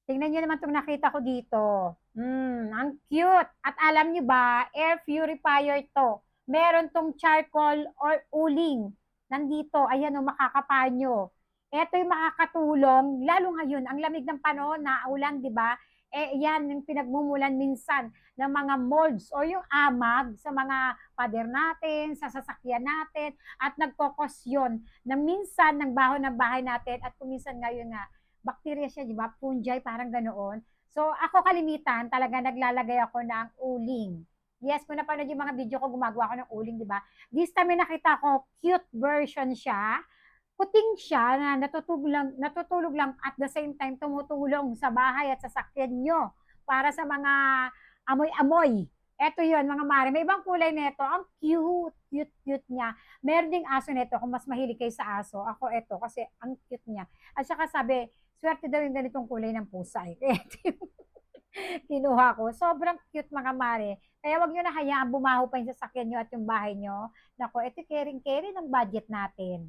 Tingnan niyo naman 'tong nakita ko dito. Ang cute. At alam niyo ba, air purifier 'to. Meron 'tong charcoal or uling. Nandito, ayan o, makakapanyo. Ito yung makakatulong, lalo ngayon, ang lamig ng panahon, na ulan, di ba? Yan yung pinagmumulan minsan ng mga molds o yung amag sa mga pader natin, sa sasakyan natin, at nagkokos yun na minsan ng baho ng bahay natin at kuminsan ngayon nga bacteria siya, di ba? Fungi, parang ganoon. So, ako kalimitan, talaga naglalagay ako ng uling. Yes, kung napanood yung mga video ko, gumagawa ako ng uling, di ba? This time may nakita ko, cute version siya. Puting siya na natutulog lang at the same time tumutulong sa bahay at sa sakyan nyo para sa mga amoy-amoy. Eto yun, mga mare. May ibang kulay nito. Ang cute, cute, cute niya. Meron ding aso nito kung mas mahilig kayo sa aso. Ako eto kasi ang cute niya. At saka sabi, swerte daw yung ganitong kulay ng pusa. Kaya ito yung kinuha ko. Sobrang cute mga mare. Kaya wag nyo na hayaan bumaho pa yung sasakyan nyo at yung bahay nyo. Nako, ito caring-caring ng budget natin.